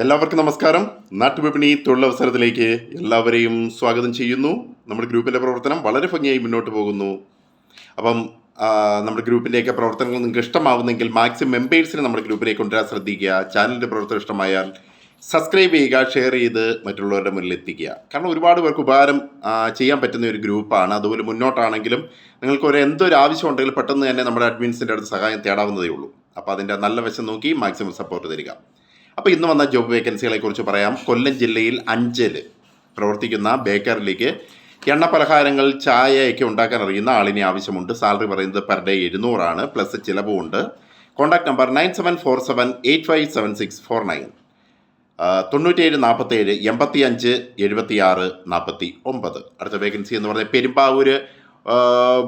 എല്ലാവർക്കും നമസ്കാരം. നാട്ടുവിപണി തൊഴിലവസരത്തിലേക്ക് എല്ലാവരെയും സ്വാഗതം ചെയ്യുന്നു. നമ്മുടെ ഗ്രൂപ്പിൻ്റെ പ്രവർത്തനം വളരെ ഭംഗിയായി മുന്നോട്ട് പോകുന്നു. അപ്പം നമ്മുടെ ഗ്രൂപ്പിൻ്റെയൊക്കെ പ്രവർത്തനങ്ങൾ നിങ്ങൾക്ക് ഇഷ്ടമാവുന്നെങ്കിൽ മാക്സിമം മെമ്പേഴ്സിനെ നമ്മുടെ ഗ്രൂപ്പിലേക്ക് കൊണ്ടുവരാൻ ശ്രദ്ധിക്കുക. ചാനലിൻ്റെ പ്രവർത്തനം ഇഷ്ടമായാൽ സബ്സ്ക്രൈബ് ചെയ്യുക, ഷെയർ ചെയ്ത് മറ്റുള്ളവരുടെ മുന്നിൽ എത്തിക്കുക. കാരണം ഒരുപാട് പേർക്ക് ഉപകാരം ചെയ്യാൻ പറ്റുന്ന ഒരു ഗ്രൂപ്പാണ്. അതുപോലെ മുന്നോട്ടാണെങ്കിലും നിങ്ങൾക്ക് എന്തൊരു ആവശ്യം ഉണ്ടെങ്കിലും പെട്ടെന്ന് തന്നെ നമ്മുടെ അഡ്മിൻസിൻ്റെ അടുത്ത് സഹായം തേടാവുന്നതേ ഉള്ളൂ. അപ്പോൾ അതിൻ്റെ നല്ല വശം നോക്കി മാക്സിമം സപ്പോർട്ട് തരിക. അപ്പോൾ ഇന്ന് വന്ന ജോബ് വേക്കൻസികളെ കുറിച്ച് പറയാം. കൊല്ലം ജില്ലയിൽ അഞ്ചൽ പ്രവർത്തിക്കുന്ന ബേക്കറിലേക്ക് എണ്ണ പലഹാരങ്ങൾ ചായയൊക്കെ ഉണ്ടാക്കാൻ അറിയുന്ന ആളിനെ ആവശ്യമുണ്ട്. സാലറി പറയുന്നത് പെർ ഡേ 700 പ്ലസ് ചിലവുമുണ്ട്. Contact number 9747857649 9747 85 76 49. അടുത്ത വേക്കൻസി എന്ന് പറഞ്ഞാൽ പെരുമ്പാവൂർ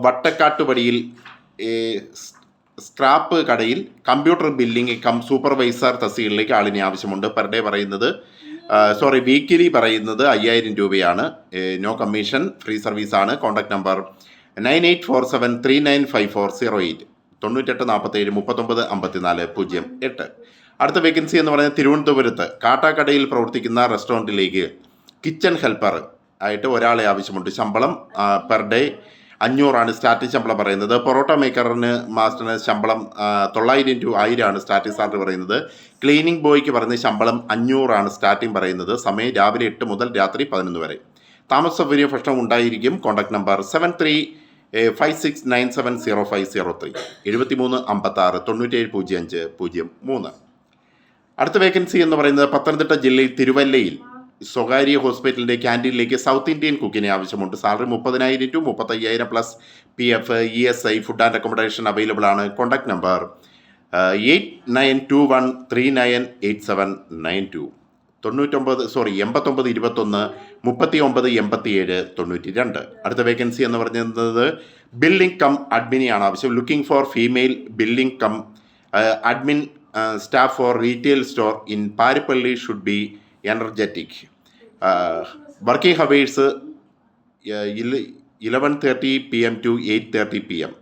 വട്ടക്കാട്ടുപടിയിൽ സ്ക്രാപ്പ് കടയിൽ കമ്പ്യൂട്ടർ ബില്ലിംഗ് സൂപ്പർവൈസർ തസ്തികയിലേക്ക് ആളിനെ ആവശ്യമുണ്ട്. പെർ ഡേ പറയുന്നത് വീക്കിലി പറയുന്നത് 5000 രൂപയാണ്. നോ കമ്മീഷൻ, ഫ്രീ സർവീസാണ്. Contact number 9847395408 9847 39 54 08. അടുത്ത വേക്കൻസി എന്ന് പറയുന്നത് തിരുവനന്തപുരത്ത് കാട്ടാക്കടയിൽ പ്രവർത്തിക്കുന്ന റെസ്റ്റോറൻറ്റിലേക്ക് കിച്ചൺ ഹെൽപ്പർ ആയിട്ട് ഒരാളെ ആവശ്യമുണ്ട്. ശമ്പളം പെർ ഡേ 500 സ്റ്റാർട്ടിംഗ് ശമ്പളം പറയുന്നത്. പൊറോട്ട മേക്കറിന് മാസ്റ്ററിന് ശമ്പളം 900 to 1000 സ്റ്റാർട്ടിംഗ് സാലറി പറയുന്നത്. ക്ലീനിങ് ബോയ്ക്ക് പറയുന്നത് ശമ്പളം 500 സ്റ്റാർട്ടിംഗ് പറയുന്നത്. സമയം രാവിലെ 8 മുതൽ രാത്രി 11 വരെ. താമസ സൗകര്യ ഭക്ഷണം ഉണ്ടായിരിക്കും. Contact number 7356970503 7356 970503. അടുത്ത വേക്കൻസി എന്ന് പറയുന്നത് പത്തനംതിട്ട ജില്ലയിൽ തിരുവല്ലയിൽ സ്വകാര്യ ഹോസ്പിറ്റലിൻ്റെ ക്യാൻറ്റീനിലേക്ക് സൗത്ത് ഇന്ത്യൻ കുക്കിനെ ആവശ്യമുണ്ട്. Salary 30,000 to 35,000 plus PF ESI food and accommodation available ആണ്. Contact number 8921398792 8921 3987 92. അടുത്ത വേക്കൻസി എന്ന് പറയുന്നത് ബില്ലിംഗ് കം അഡ്മിനെയാണ് ആവശ്യം. Looking for female billing cum admin staff for retail store in Parippally should be energetic. Working hours 11:30 PM to 8:30 PM.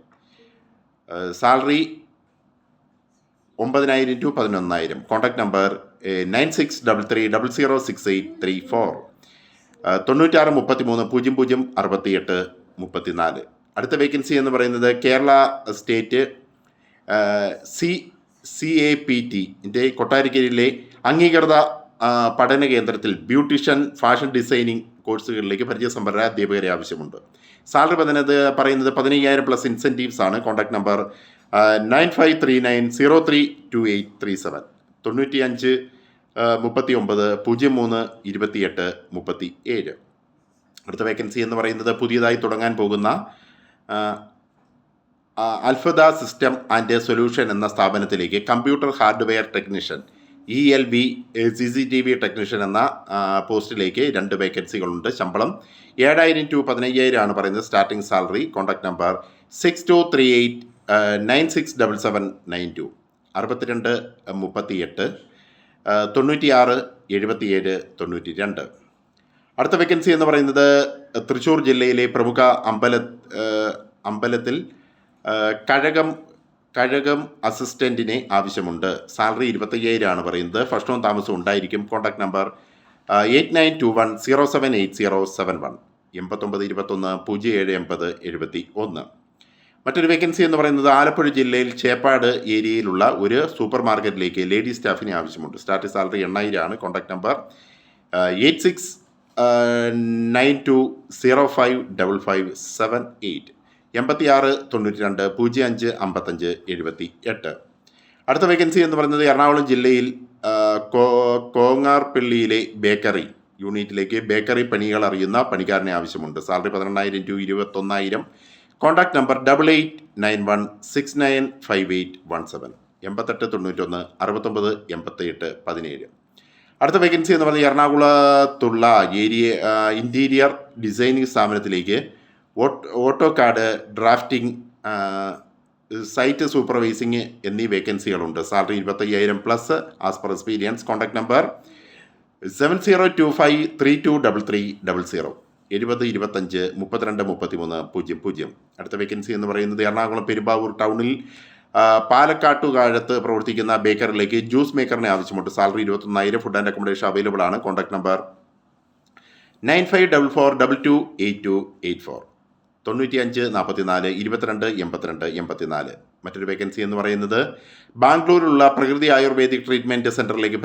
Salary 9,000 to 11,000. Contact number 9633006834 9633 0068 34. അടുത്ത vacancy എന്ന് പറയുന്നത് Kerala state CAPT കൊട്ടാരക്കരയിലെ അംഗീകൃത പഠന കേന്ദ്രത്തിൽ ബ്യൂട്ടീഷ്യൻ ഫാഷൻ ഡിസൈനിങ് കോഴ്സുകളിലേക്ക് പരിചയസമ്പന്നരായ അധ്യാപകരെ ആവശ്യമുണ്ട്. സാലറി പറയുന്നത് 15,000 പ്ലസ് ഇൻസെൻറ്റീവ്സ് ആണ്. Contact number 9539032837 95 39 03 28 37. അടുത്ത വേക്കൻസി എന്ന് പറയുന്നത് പുതിയതായി തുടങ്ങാൻ പോകുന്ന അൽഫദ സിസ്റ്റം ആൻഡ് സൊല്യൂഷൻ എന്ന സ്ഥാപനത്തിലേക്ക് computer hardware technician ELV CCTV technician എന്ന പോസ്റ്റിലേക്ക് 2 വേക്കൻസികളുണ്ട്. ശമ്പളം 7,000 to 15,000 പറയുന്നത്. Starting salary. Contact number 6238967792 62 38 96 77 92. അടുത്ത വേക്കൻസി എന്ന് പറയുന്നത് തൃശ്ശൂർ ജില്ലയിലെ പ്രമുഖ അമ്പലത്തിൽ കഴകം അസിസ്റ്റൻറ്റിനെ ആവശ്യമുണ്ട്. സാലറി 25,000 പറയുന്നത്. ഭക്ഷണവും താമസവും ഉണ്ടായിരിക്കും. Contact number 8921078071 8921 0780 71. മറ്റൊരു വേക്കൻസി എന്ന് പറയുന്നത് ആലപ്പുഴ ജില്ലയിൽ ചേപ്പാട് ഏരിയയിലുള്ള ഒരു സൂപ്പർ മാർക്കറ്റിലേക്ക് ലേഡി സ്റ്റാഫിനെ ആവശ്യമുണ്ട്. Starting salary 8,000. Contact number 8692055578 86 92 05 55 78. അടുത്ത വേക്കൻസി എന്ന് പറയുന്നത് എറണാകുളം ജില്ലയിൽ കോങ്ങാർപ്പള്ളിയിലെ ബേക്കറി യൂണിറ്റിലേക്ക് ബേക്കറി പണികൾ അറിയുന്ന പണിക്കാരനെ ആവശ്യമുണ്ട്. Salary 18,000 to 21,000. Contact number 8891695817 8891 69 88 17. അടുത്ത വേക്കൻസി എന്ന് പറയുന്നത് എറണാകുളത്തുള്ള ഇൻറ്റീരിയർ ഡിസൈനിങ് സ്ഥാപനത്തിലേക്ക് ഓട്ടോകാഡ് ഡ്രാഫ്റ്റിംഗ് സൈറ്റ് സൂപ്പർവൈസിങ് എന്നീ വേക്കൻസികളുണ്ട്. Salary 25,000 plus as per experience. Contact number 7025323300 70 25 32 33 00. അടുത്ത വേക്കൻസി എന്ന് പറയുന്നത് എറണാകുളം പെരുമ്പാവൂർ ടൗണിൽ പാലക്കാട്ടുകാഴത്ത് പ്രവർത്തിക്കുന്ന ബേക്കറിലേക്ക് ജ്യൂസ് മേക്കറിനെ ആവശ്യമുണ്ട്. Salary 21,000. Food and accommodation available ആണ്. Contact number 9544228284 9544228284. മറ്റൊരു വേക്കൻസി എന്ന് പറയുന്നത് ബാംഗ്ലൂരിലുള്ള പ്രകൃതി ആയുർവേദിക് ട്രീറ്റ്മെൻറ്റ് സെൻറ്ററിലേക്ക്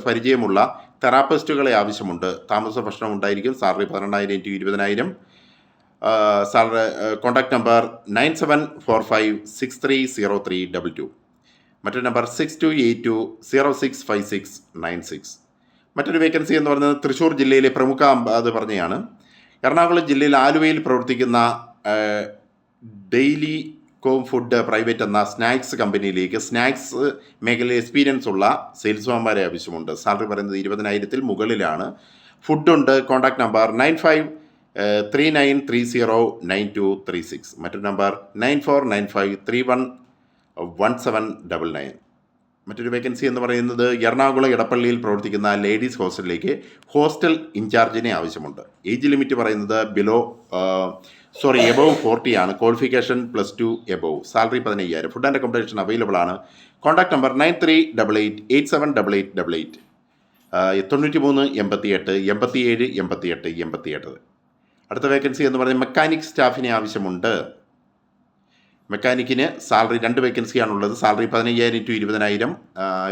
പരിചയമുള്ള തെറാപ്പിസ്റ്റുകളെ ആവശ്യമുണ്ട്. താമസ ഭക്ഷണം ഉണ്ടായിരിക്കും. സാലറി 12,000 × 20,000. Salary contact number 9745630322. മറ്റൊരു നമ്പർ 6282065696. മറ്റൊരു വേക്കൻസി എന്ന് പറയുന്നത് തൃശ്ശൂർ ജില്ലയിലെ പ്രമുഖ അത് പറഞ്ഞതാണ്. എറണാകുളം ജില്ലയിൽ ആലുവയിൽ പ്രവർത്തിക്കുന്ന ഡെയിലി കോം ഫുഡ് പ്രൈവറ്റ് എന്ന സ്നാക്സ് കമ്പനിയിലേക്ക് സ്നാക്സ് മേഖലയിൽ എക്സ്പീരിയൻസ് ഉള്ള സെയിൽസ്മാൻമാരെ ആവശ്യമുണ്ട്. സാലറി പറയുന്നത് 20,000 മുകളിലാണ്. ഫുഡുണ്ട്. Contact number 9539309236. മറ്റൊരു നമ്പർ 9495311799. മറ്റൊരു വേക്കൻസി എന്ന് പറയുന്നത് എറണാകുളം ഇടപ്പള്ളിയിൽ പ്രവർത്തിക്കുന്ന ലേഡീസ് ഹോസ്റ്റലിലേക്ക് ഹോസ്റ്റൽ ഇൻചാർജിനെ ആവശ്യമുണ്ട്. ഏജ് ലിമിറ്റ് പറയുന്നത് എബവ് 40 ആണ്. Qualification +2 above. Salary 15,000. Food and accommodation available ആണ്. Contact number 9388878888. 9388878888. അടുത്ത വേക്കൻസി എന്ന് പറയുന്നത് മെക്കാനിക് സ്റ്റാഫിനെ ആവശ്യമുണ്ട്. മെക്കാനിക്കിന് സാലറി 2 വേക്കൻസിയാണുള്ളത്. സാലറി 15,000 × 20,000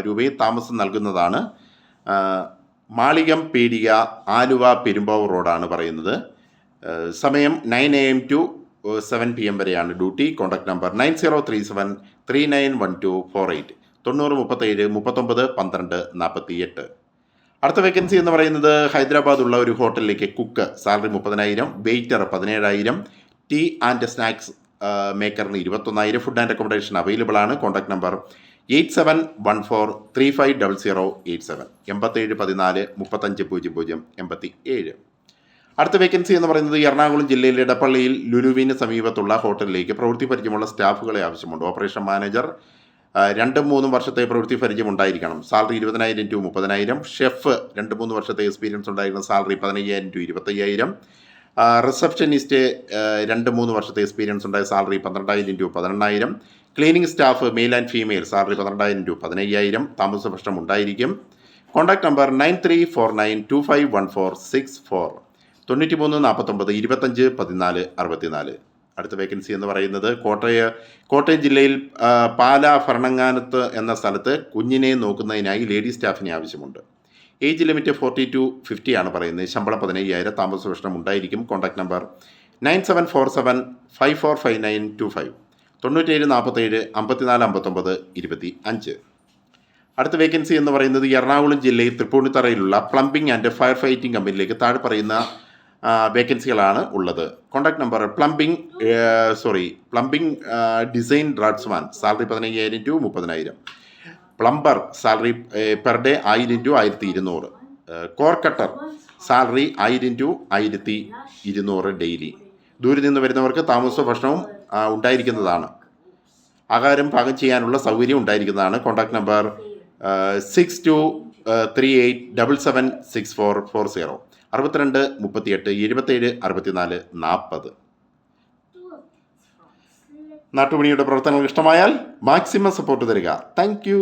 രൂപയിൽ താമസം നൽകുന്നതാണ്. മാളികം പീടിക ആലുവ പെരുമ്പാവൂർ റോഡാണ് പറയുന്നത്. സമയം 9 AM to 7 PM വരെയാണ് ഡ്യൂട്ടി. Contact number 9037391248. 9037391248. അടുത്ത വേക്കൻസി എന്ന് പറയുന്നത് ഹൈദരാബാദുള്ള ഒരു ഹോട്ടലിലേക്ക് cook. Salary 30,000. Waiter 17,000. Tea and snacks മേക്കറിന് 21,000. ഫുഡ് ആൻഡ് അക്കോമഡേഷൻ അവൈലബിൾ ആണ്. Contact number 8714350087. 8714350087. അടുത്ത വേക്കൻസി എന്ന് പറയുന്നത് എറണാകുളം ജില്ലയിലെ ഇടപ്പള്ളിയിൽ ലുലുവിന് സമീപത്തുള്ള ഹോട്ടലിലേക്ക് പ്രവൃത്തി പരിചയമുള്ള സ്റ്റാഫുകളെ ആവശ്യമുണ്ട്. ഓപ്പറേഷൻ മാനേജർ 2-3 വർഷത്തെ പ്രവൃത്തി പരിചയം ഉണ്ടായിരിക്കണം. സാലറി 20,000 × 30,000. ഷെഫ് 2-3 വർഷത്തെ എക്സ്പീരിയൻസ് ഉണ്ടായിരിക്കണം. സാലറി 15,000 × 25,000. റിസപ്ഷനിസ്റ്റ് 2-3 വർഷത്തെ എക്സ്പീരിയൻസ് ഉണ്ടായ salary 12,000 × 18,000. Cleaning staff male and female salary 12,000 × 15,000. താമസ ഭക്ഷണം ഉണ്ടായിരിക്കും. Contact number 9349251464. 9349251464. അടുത്ത വേക്കൻസി എന്ന് പറയുന്നത് കോട്ടയം ജില്ലയിൽ പാല ഭരണങ്ങാനത്ത് എന്ന സ്ഥലത്ത് കുഞ്ഞിനെ നോക്കുന്നതിനായി ലേഡി സ്റ്റാഫിനെ ആവശ്യമുണ്ട്. ഏജ് ലിമിറ്റ് 40 to 50 ആണ് പറയുന്നത്. ശമ്പളം 15,000. താമസ ഭക്ഷണം ഉണ്ടായിരിക്കും. Contact number 9747545925. 9747545925. അടുത്ത വേക്കൻസി എന്ന് പറയുന്നത് എറണാകുളം ജില്ലയിൽ തൃപ്പൂണിത്തറയിലുള്ള പ്ലംബിംഗ് ആൻഡ് ഫയർ ഫൈറ്റിംഗ് കമ്പനിയിലേക്ക് താഴെ പറയുന്ന വേക്കൻസികളാണ് ഉള്ളത്. Contact number plumbing design draftsman salary 15,000 to 30,000. Plumber salary per day 1000 to 1200. Core cutter salary 1000 to 1200 daily. ദൂരെ നിന്ന് വരുന്നവർക്ക് താമസ ഭക്ഷണവും ഉണ്ടായിരിക്കുന്നതാണ്. ആഹാരം പാകം ചെയ്യാനുള്ള സൗകര്യം ഉണ്ടായിരിക്കുന്നതാണ്. Contact number 6238776440. 62 38 77 64 40. നാട്ടുപണിയുടെ പ്രവർത്തനങ്ങൾ ഇഷ്ടമായാൽ മാക്സിമം സപ്പോർട്ട് തരിക. Thank you.